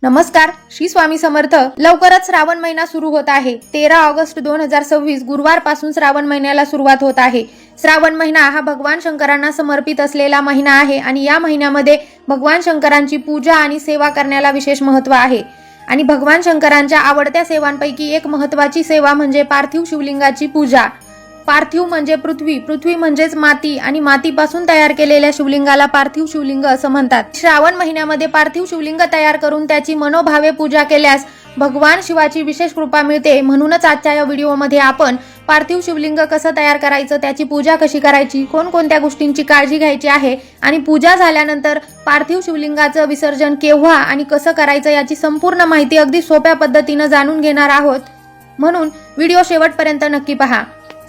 नमस्कार, श्री स्वामी समर्थ. लवकरच श्रावण महिना सुरू होत आहे. 13 ऑगस्ट 2026 गुरुवार पासून श्रावण महिन्याला सुरुवात होत आहे. श्रावण महिना हा भगवान शंकरांना समर्पित असलेला महिना आहे आणि या महिन्यामध्ये भगवान शंकरांची पूजा आणि सेवा करण्याला विशेष महत्त्व आहे. आणि भगवान शंकरांच्या आवडत्या सेवांपैकी एक महत्त्वाची सेवा म्हणजे पार्थिव शिवलिंगाची पूजा. पार्थिव म्हणजे पृथ्वी, पृथ्वी म्हणजेच माती आणि मातीपासून तयार केलेल्या शिवलिंगाला पार्थिव शिवलिंग असं म्हणतात. श्रावण महिन्यामध्ये पार्थिव शिवलिंग तयार करून त्याची मनोभावे पूजा केल्यास भगवान शिवाची विशेष कृपा मिळते. म्हणूनच आजच्या या व्हिडिओमध्ये आपण पार्थिव शिवलिंग कसं तयार करायचं, त्याची पूजा कशी करायची, कोणकोणत्या गोष्टींची काळजी घ्यायची आहे आणि पूजा झाल्यानंतर पार्थिव शिवलिंगाचं विसर्जन केव्हा आणि कसं करायचं याची संपूर्ण माहिती अगदी सोप्या पद्धतीनं जाणून घेणार आहोत. म्हणून व्हिडिओ शेवटपर्यंत नक्की पहा.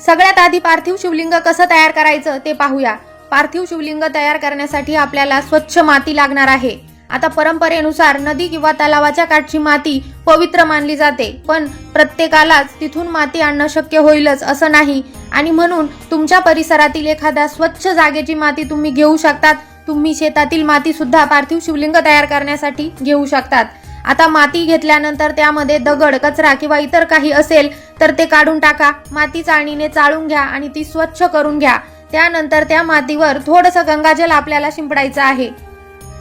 सगळ्यात आधी पार्थिव शिवलिंग कसं तयार करायचं ते पाहूया. पार्थिव शिवलिंग तयार करण्यासाठी आपल्याला स्वच्छ माती लागणार आहे. आता परंपरेनुसार नदी किंवा तलावाच्या काठची माती पवित्र मानली जाते, पण प्रत्येकालाच तिथून माती आणणं शक्य होईलच असं नाही आणि म्हणून तुमच्या परिसरातील एखाद्या स्वच्छ जागेची माती तुम्ही घेऊ शकतात. तुम्ही शेतातील माती सुद्धा पार्थिव शिवलिंग तयार करण्यासाठी घेऊ शकतात. आता माती घेतल्यानंतर त्यामध्ये दगड, कचरा किंवा इतर काही असेल तर ते काढून टाका. माती चाळणीने चाळून घ्या आणि ती स्वच्छ करून घ्या. त्यानंतर त्या मातीवर थोडंसं गंगाजल आपल्याला शिंपडायचं आहे.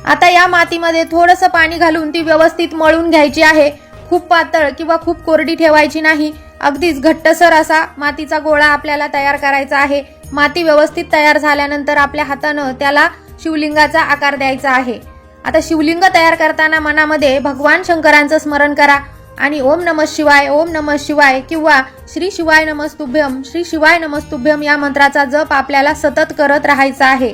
आता या मातीमध्ये थोडंसं पाणी घालून ती व्यवस्थित मळून घ्यायची आहे. खूप पातळ किंवा खूप कोरडी ठेवायची नाही. अगदीच घट्टसर असा मातीचा गोळा आपल्याला तयार करायचा आहे. माती व्यवस्थित तयार झाल्यानंतर आपल्या हातानं त्याला शिवलिंगाचा आकार द्यायचा आहे. आता शिवलिंग तयार करताना मनामध्ये भगवान शंकरांचं स्मरण करा आणि ओम नमः शिवाय, ओम नमः शिवाय किंवा श्री शिवाय नमस्तुभ्यम, श्री शिवाय नमस्तुभ्यम या मंत्राचा जप आपल्याला सतत करत राहायचा आहे.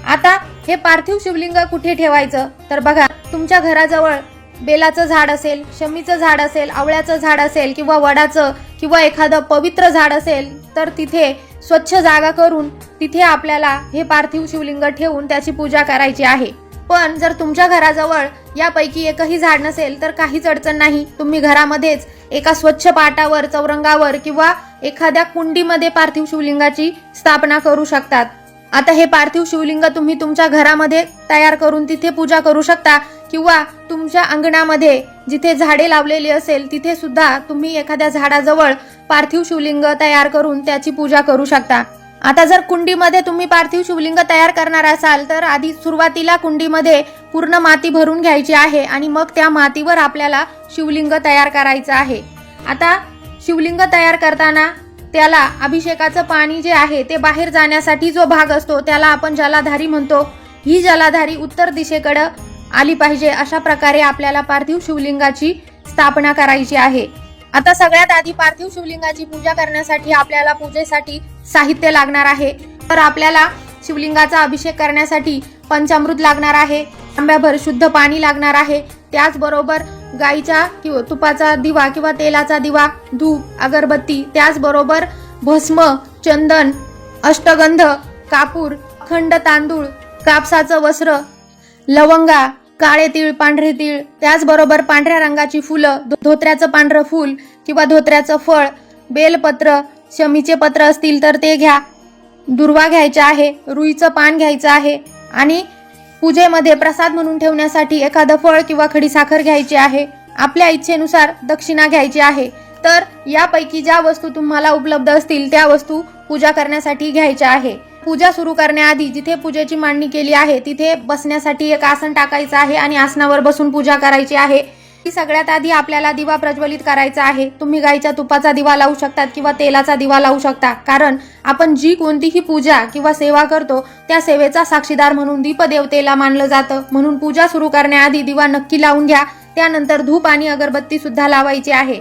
आता हे पार्थिव शिवलिंग कुठे ठेवायचं तर बघा, तुमच्या घराजवळ बेलाचं झाड असेल, शमीचं झाड असेल, आवळ्याचं झाड असेल किंवा वडाचं किंवा एखादं पवित्र झाड असेल तर तिथे स्वच्छ जागा करून तिथे आपल्याला हे पार्थिव शिवलिंग ठेवून त्याची पूजा करायची आहे. पण जर तुमच्या घराजवळ यापैकी एकही झाड नसेल तर काहीच अडचण नाही. तुम्ही घरामध्येच एका स्वच्छ पाटावर, चौरंगावर किंवा एखाद्या कुंडीमध्ये पार्थिव शिवलिंगाची स्थापना करू शकतात. आता हे पार्थिव शिवलिंग तुम्ही तुमच्या घरामध्ये तयार करून तिथे पूजा करू शकता किंवा तुमच्या अंगणामध्ये जिथे झाडे लावलेली असेल तिथे सुद्धा तुम्ही एखाद्या झाडाजवळ पार्थिव शिवलिंग तयार करून त्याची पूजा करू शकता. आता जर कुंडीमध्ये तुम्ही पार्थिव शिवलिंग तयार करणार असाल तर आधी सुरुवातीला कुंडीमध्ये पूर्ण माती भरून घ्यायची आहे आणि मग त्या मातीवर आपल्याला शिवलिंग तयार करायचं आहे. आता शिवलिंग तयार करताना त्याला अभिषेकाचं पाणी जे आहे ते बाहेर जाण्यासाठी जो भाग असतो त्याला आपण जलाधारी म्हणतो. ही जलाधारी उत्तर दिशेकडे आली पाहिजे अशा प्रकारे आपल्याला पार्थिव शिवलिंगाची स्थापना करायची आहे. आता सगळ्यात आधी पार्थिव शिवलिंगाची पूजा करण्यासाठी आपल्याला पूजेसाठी साहित्य लागणार आहे. तर आपल्याला शिवलिंगाचा अभिषेक करण्यासाठी पंचामृत लागणार आहे, तांब्याभर शुद्ध पाणी लागणार आहे. त्याचबरोबर गाईच्या किंवा तुपाचा दिवा किंवा तेलाचा दिवा, धूप, अगरबत्ती, त्याचबरोबर भस्म, चंदन, अष्टगंध, कापूर, अखंड तांदूळ, कापसाचं वस्त्र, लवंगा, काळे तीळ, पांढरे तीळ, त्याचबरोबर पांढऱ्या रंगाची फुलं, धोत्र्याचं पांढरं फूल किंवा धोत्र्याचं फळ, बेलपत्र, शमीचे पत्र असतील तर ते घ्या. दुर्वा घ्यायचा आहे, रुईचं पान घ्यायचं आहे आणि पूजेमध्ये प्रसाद म्हणून ठेवण्यासाठी एखादं फळ किंवा खडीसाखर घ्यायची आहे. आपल्या इच्छेनुसार दक्षिणा घ्यायची आहे. तर यापैकी ज्या वस्तू तुम्हाला उपलब्ध असतील त्या वस्तू पूजा करण्यासाठी घ्यायच्या आहे. पूजा सुरू करण्याआधी जिथे पूजेची मांडणी केली आहे तिथे बसण्यासाठी एक आसन टाकायचं आहे आणि आसनावर बसून पूजा करायची आहे. सगळ्यात आधी आपल्याला दिवा प्रज्वलित करायचा आहे. तुम्ही गाईच्या तुपाचा दिवा लावू शकतात किंवा तेलाचा दिवा लावू शकता, कारण आपण जी कोणतीही पूजा किंवा सेवा करतो त्या सेवेचा साक्षीदार म्हणून दीपदेवतेला मानलं जातं. म्हणून पूजा सुरू करण्याआधी दिवा नक्की लावून घ्या. त्यानंतर धूप आणि अगरबत्ती सुद्धा लावायची आहे.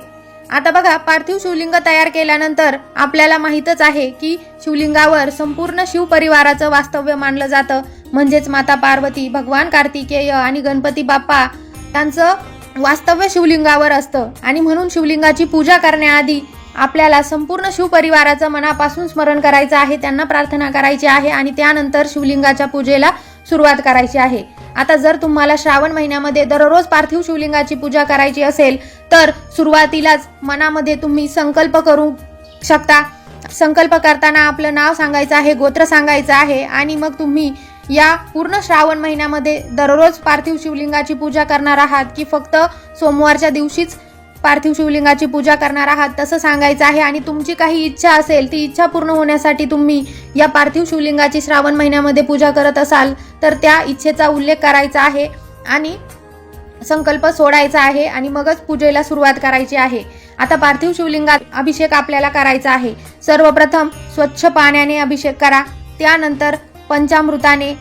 आता बघा, पार्थिव शिवलिंग तयार केल्यानंतर आपल्याला माहीतच आहे की शिवलिंगावर संपूर्ण शिवपरिवाराचं वास्तव्य मानलं जातं. म्हणजेच माता पार्वती, भगवान कार्तिकेय आणि गणपती बाप्पा यांचं वास्तव्य शिवलिंगावर असतं आणि म्हणून शिवलिंगाची पूजा करण्याआधी आपल्याला संपूर्ण शिवपरिवाराचं मनापासून स्मरण करायचं आहे, त्यांना प्रार्थना करायची आहे आणि त्यानंतर शिवलिंगाच्या पूजेला सुरुवात करायची आहे. आता जर तुम्हाला श्रावण महिन्यामध्ये दररोज पार्थिव शिवलिंगाची पूजा करायची असेल तर सुरुवातीलाच मनामध्ये तुम्ही संकल्प करू शकता. संकल्प करताना आपलं नाव सांगायचं आहे, गोत्र सांगायचं आहे आणि मग तुम्ही या पूर्ण श्रावण महिन्यामध्ये दररोज पार्थिव शिवलिंगाची पूजा करणार आहात की फक्त सोमवारच्या दिवशीच पार्थिव शिवलिंगाची पूजा करणार आहात तसं सांगायचं आहे. आणि तुमची काही इच्छा असेल ती इच्छा पूर्ण होण्यासाठी तुम्ही या पार्थिव शिवलिंगाची श्रावण महिन्यामध्ये पूजा करत असाल तर त्या इच्छेचा उल्लेख करायचा आहे आणि संकल्प सोडायचा आहे आणि मगच पूजेला सुरुवात करायची आहे. आता पार्थिव शिवलिंगात अभिषेक आपल्याला करायचा आहे. सर्वप्रथम स्वच्छ पाण्याने अभिषेक करा, त्यानंतर पंचामृताने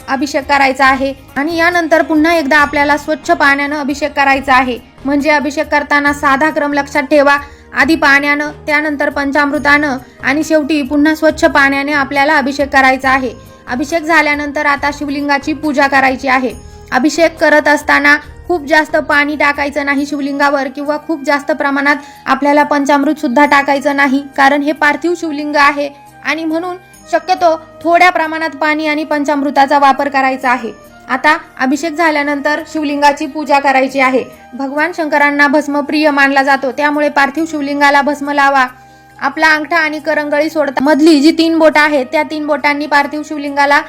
अभिषेक करायचा आहे आणि यानंतर पुन्हा एकदा आपल्याला स्वच्छ पाण्यानं अभिषेक करायचा आहे. म्हणजे अभिषेक करताना साधा क्रम लक्षात ठेवा. आधी पाण्यानं, त्यानंतर पंचामृतानं आणि शेवटी पुन्हा स्वच्छ पाण्याने आपल्याला अभिषेक करायचा आहे. अभिषेक झाल्यानंतर आता शिवलिंगाची पूजा करायची आहे. अभिषेक करत असताना खूप जास्त पाणी टाकायचं नाही शिवलिंगावर किंवा खूप जास्त प्रमाणात आपल्याला पंचामृत सुद्धा टाकायचं नाही, कारण हे पार्थिव शिवलिंग आहे आणि म्हणून शक्यतो थोड्या प्रमाणात पाणी आणि पंचामृताचा वापर करायचा आहे. आता अभिषेक झाल्यानंतर शिवलिंगाची पूजा करायची आहे. भगवान शंकरांना भस्म प्रिय मानला जातो, त्यामुळे पार्थिव शिवलिंगाला भस्म लावा. आपला अंगठा आणि करंगळी सोडता मधली जी 3 बोटं आहेत त्या 3 बोटांनी पार्थिव शिवलिंगाला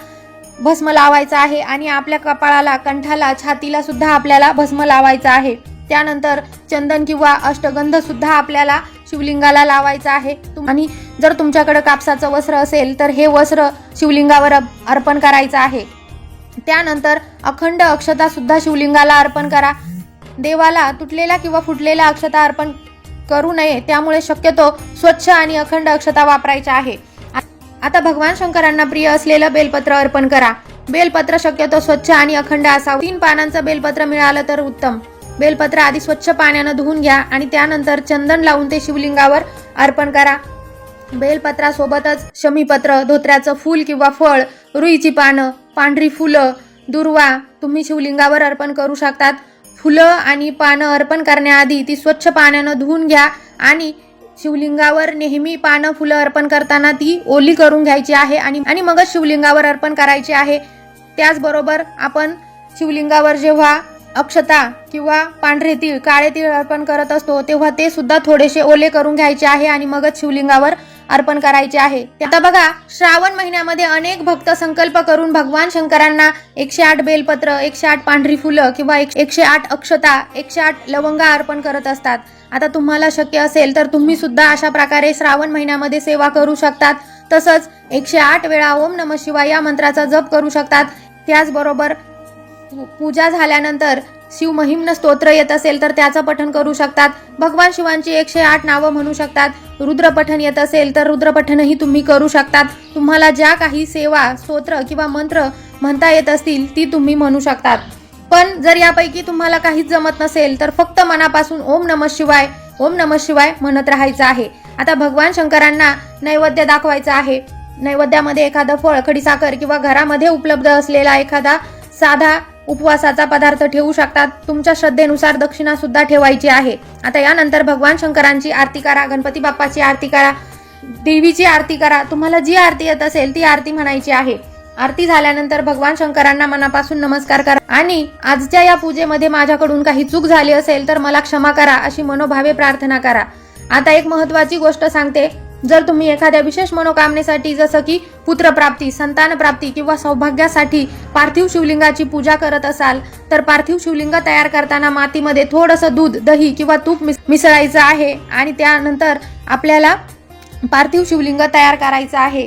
भस्म लावायचा आहे आणि आपल्या कपाळाला, कंठाला, छातीला सुद्धा आपल्याला भस्म लावायचा आहे. त्यानंतर चंदन किंवा अष्टगंध सुद्धा आपल्याला शिवलिंगाला लावायचं आहे. आणि जर तुमच्याकडे कापसाचं वस्त्र असेल तर हे वस्त्र शिवलिंगावर अर्पण करायचं आहे. त्यानंतर अखंड अक्षता सुद्धा शिवलिंगाला अर्पण करा. देवाला तुटलेला किंवा फुटलेला अक्षता अर्पण करू नये, त्यामुळे शक्यतो स्वच्छ आणि अखंड अक्षता वापरायच्या आहे. आता भगवान शंकरांना प्रिय असलेलं बेलपत्र अर्पण करा. बेलपत्र शक्यतो स्वच्छ आणि अखंड असावं. 3 पानांचं बेलपत्र मिळालं तर उत्तम. बेलपत्र आधी स्वच्छ पाण्यानं धुवून घ्या आणि त्यानंतर चंदन लावून ते शिवलिंगावर अर्पण करा. बेलपत्रासोबतच शमीपत्र, धोत्र्याचं फूल किंवा फळ, रुईची पानं, पांढरी फुलं, दुर्वा तुम्ही शिवलिंगावर अर्पण करू शकतात. फुलं आणि पानं अर्पण करण्याआधी ती स्वच्छ पाण्यानं धुवून घ्या आणि शिवलिंगावर नेहमी पानं, फुलं अर्पण करताना ती ओली करून घ्यायची आहे आणि मगच शिवलिंगावर अर्पण करायची आहे. त्याचबरोबर आपण शिवलिंगावर जेव्हा अक्षता किंवा पांढरे तीळ, काळे तीळ अर्पण करत असतो तेव्हा ते सुद्धा थोडेसे ओले करून घ्यायचे आहे आणि मगच शिवलिंगावर अर्पण करायचे आहे. आता बघा, श्रावण महिन्यामध्ये अनेक भक्त संकल्प करून भगवान शंकरांना 108 बेलपत्र, 108 पांढरी फुलं किंवा 108 अक्षता, 108 लवंगा अर्पण करत असतात. आता तुम्हाला शक्य असेल तर तुम्ही सुद्धा अशा प्रकारे श्रावण महिन्यामध्ये सेवा करू शकतात. तसंच 108 वेळा ओम नमः शिवाय या मंत्राचा जप करू शकतात. त्याचबरोबर पूजा झाल्यानंतर शिवमहिम्न स्तोत्र येत असेल तर त्याचं पठण करू शकतात. भगवान शिवांची 108 नावं म्हणू शकतात. रुद्रपठण येत असेल तर रुद्रपठणही तुम्ही करू शकतात. तुम्हाला ज्या काही सेवा, स्तोत्र किंवा मंत्र म्हणता येत असतील ती तुम्ही म्हणू शकतात. पण जर यापैकी तुम्हाला काहीच जमत नसेल तर फक्त मनापासून ओम नमः शिवाय, ओम नमः शिवाय म्हणत राहायचं आहे. आता भगवान शंकरांना नैवेद्य दाखवायचा आहे. नैवेद्यामध्ये एखादं फळ, खडीसाखर किंवा घरामध्ये उपलब्ध असलेला एखादा साधा उपवासाचा पदार्थ ठेवू शकतात. तुमच्या श्रद्धेनुसार दक्षिणा सुद्धा ठेवायची आहे. आता यानंतर भगवान शंकरांची आरती करा, गणपती बाप्पाची आरती करा, देवीची आरती करा. तुम्हाला जी आरती येत असेल ती आरती म्हणायची आहे. आरती झाल्यानंतर भगवान शंकरांना मनापासून नमस्कार करा आणि आजच्या या पूजेमध्ये माझ्याकडून काही चूक झाली असेल तर मला क्षमा करा अशी मनोभावे प्रार्थना करा. आता एक महत्त्वाची गोष्ट सांगते. जर तुम्ही एखाद्या विशेष मनोकामनेसाठी जसं की पुत्रप्राप्ती, संतान प्राप्ती किंवा सौभाग्यासाठी पार्थिव शिवलिंगाची पूजा करत असाल तर पार्थिव शिवलिंग तयार करताना मातीमध्ये थोडंसं दूध, दही किंवा तूप मिसळायचं आहे आणि त्यानंतर आपल्याला पार्थिव शिवलिंग तयार करायचं आहे.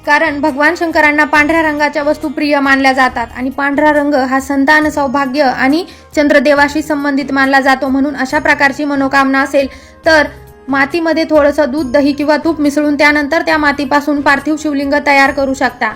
कारण भगवान शंकरांना पांढऱ्या रंगाच्या वस्तू प्रिय मानल्या जातात आणि पांढरा रंग हा संतान, सौभाग्य आणि चंद्रदेवाशी संबंधित मानला जातो. म्हणून अशा प्रकारची मनोकामना असेल तर मातीमध्ये थोडंसं दूध, दही किंवा तूप मिसळून त्यानंतर त्या मातीपासून पार्थिव शिवलिंग तयार करू शकता.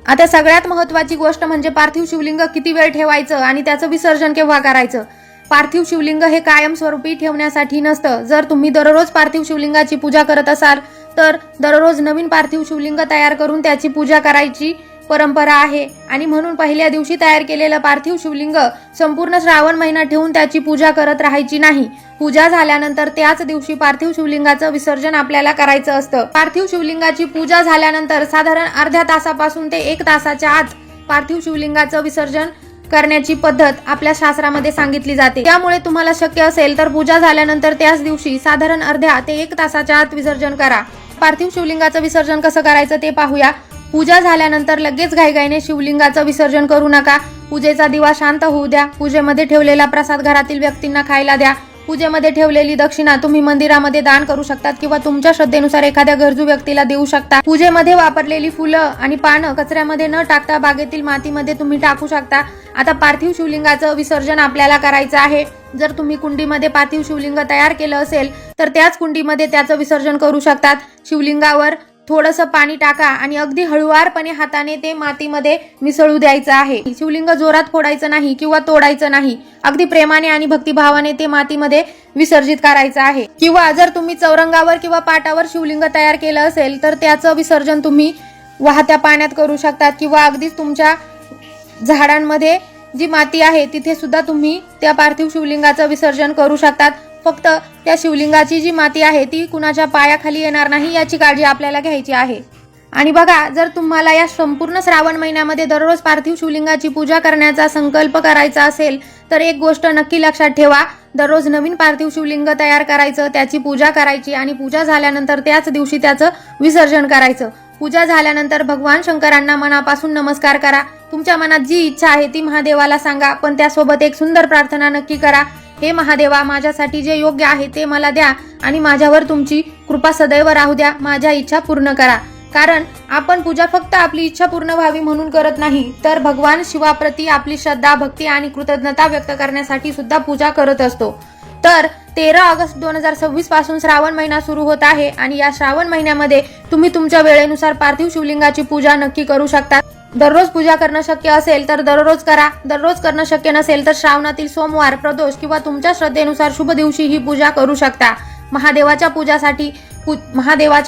आता सगळ्यात महत्त्वाची गोष्ट म्हणजे पार्थिव शिवलिंग किती वेळ ठेवायचं आणि त्याचं विसर्जन केव्हा करायचं. पार्थिव शिवलिंग हे कायमस्वरूपी ठेवण्यासाठी नसतं. जर तुम्ही दररोज पार्थिव शिवलिंगाची पूजा करत असाल तर दररोज नवीन पार्थिव शिवलिंग तयार करून त्याची पूजा करायची परंपरा आहे आणि म्हणून पहिल्या दिवशी तयार केलेलं पार्थिव शिवलिंग संपूर्ण श्रावण महिना ठेवून त्याची पूजा करत राहायची नाही. पूजा झाल्यानंतर त्याच दिवशी पार्थिव शिवलिंगाचं विसर्जन आपल्याला करायचं असतं. पार्थिव शिवलिंगाची पूजा झाल्यानंतर साधारण अर्ध्या तासापासून ते 1 तासाच्या आत पार्थिव शिवलिंगाचं विसर्जन करण्याची पद्धत आपल्या शास्त्रामध्ये सांगितली जाते. त्यामुळे तुम्हाला शक्य असेल तर पूजा झाल्यानंतर त्याच दिवशी साधारण अर्ध्या ते 1 तासाच्या आत विसर्जन करा. पार्थिव शिवलिंगाचं विसर्जन कसं करायचं ते पाहूया. पूजा झाल्यानंतर लगेच घाईघाईने शिवलिंगाचं विसर्जन करू नका. पूजेचा दिवा शांत होऊ द्या. पूजेमध्ये ठेवलेला प्रसाद घरातील व्यक्तींना खायला द्या. पूजेमध्ये ठेवलेली दक्षिणा तुम्ही मंदिरामध्ये दान करू शकतात किंवा तुमच्या श्रद्धेनुसार एखाद्या गरजू व्यक्तीला देऊ शकता. पूजेमध्ये वापरलेली फुलं आणि पानं कचऱ्यामध्ये न टाकता बागेतील मातीमध्ये तुम्ही टाकू शकता. आता पार्थिव शिवलिंगाचं विसर्जन आपल्याला करायचं आहे. जर तुम्ही कुंडीमध्ये पार्थिव शिवलिंग तयार केलं असेल तर त्याच कुंडीमध्ये त्याचं विसर्जन करू शकतात. शिवलिंगावर थोडंसं पाणी टाका आणि अगदी हळुवारपणे हाताने ते मातीमध्ये मिसळू द्यायचं आहे. शिवलिंग जोरात फोडायचं नाही किंवा तोडायचं नाही. अगदी प्रेमाने आणि भक्तिभावाने ते मातीमध्ये विसर्जित करायचं आहे. किंवा जर तुम्ही चौरंगावर किंवा पाटावर शिवलिंग तयार केलं असेल तर त्याचं विसर्जन तुम्ही वाहत्या पाण्यात करू शकतात किंवा अगदीच तुमच्या झाडांमध्ये जी माती आहे तिथे सुद्धा तुम्ही त्या पार्थिव शिवलिंगाचं विसर्जन करू शकतात. फक्त त्या शिवलिंगाची जी माती आहे ती कुणाच्या पायाखाली येणार नाही याची काळजी आपल्याला घ्यायची आहे. आणि बघा, जर तुम्हाला या संपूर्ण श्रावण महिन्यामध्ये दररोज पार्थिव शिवलिंगाची पूजा करण्याचा संकल्प करायचा असेल तर एक गोष्ट नक्की लक्षात ठेवा. दररोज नवीन पार्थिव शिवलिंग तयार करायचं, त्याची पूजा करायची आणि पूजा झाल्यानंतर त्याच दिवशी त्याचं विसर्जन करायचं. पूजा झाल्यानंतर भगवान शंकरांना मनापासून नमस्कार करा. तुमच्या मनात जी इच्छा आहे ती महादेवाला सांगा, पण त्यासोबत एक सुंदर प्रार्थना नक्की करा. हे महादेवा, माझ्यासाठी जे योग्य आहे ते मला द्या आणि माझ्यावर तुमची कृपा सदैव राहू द्या. माझ्या इच्छा पूर्ण करा. कारण आपण पूजा फक्त आपली इच्छा पूर्ण व्हावी म्हणून करत नाही, तर भगवान शिवाप्रती आपली श्रद्धा, भक्ती आणि कृतज्ञता व्यक्त करण्यासाठी सुद्धा पूजा करत असतो. तर 13 ऑगस्ट 2026 पासून श्रावण महिना सुरू होत आहे आणि या श्रावण महिन्यामध्ये तुम्ही तुमच्या वेळेनुसार पार्थिव शिवलिंगाची पूजा नक्की करू शकता. दररोज पूजा करणं शक्य असेल तर दररोज करा. दररोज करणं शक्य नसेल तर श्रावणातील सोमवार, प्रदोष किंवा तुमच्या श्रद्धेनुसार शुभ दिवशी ही पूजा करू शकता. महादेवाच्या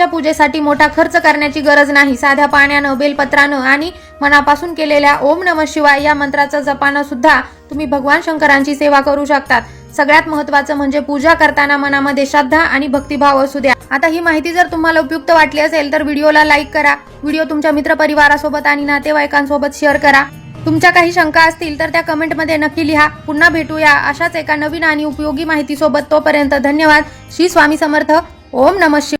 पूजेसाठी मोठा खर्च करण्याची गरज नाही. साध्या पाण्यानं, बेलपत्रानं आणि मनापासून केलेल्या ओम नमः शिवाय या मंत्राचं जपानं सुद्धा तुम्ही भगवान शंकरांची सेवा करू शकतात. सगळ्यात महत्त्वाचं म्हणजे पूजा करताना मनामध्ये श्रद्धा आणि भक्तिभाव असू द्या. आता ही माहिती जर तुम्हाला उपयुक्त वाटली असेल तर व्हिडिओला लाईक करा. व्हिडिओ तुमच्या मित्रपरिवारासोबत आणि नातेवाईकांसोबत शेअर करा. तुमच्या काही शंका असतील तर त्या कमेंटमध्ये नक्की लिहा. पुन्हा भेटूया अशाच एका नवीन आणि उपयोगी माहितीसोबत. तोपर्यंत धन्यवाद. श्री स्वामी समर्थ. ओम नमः शिवाय.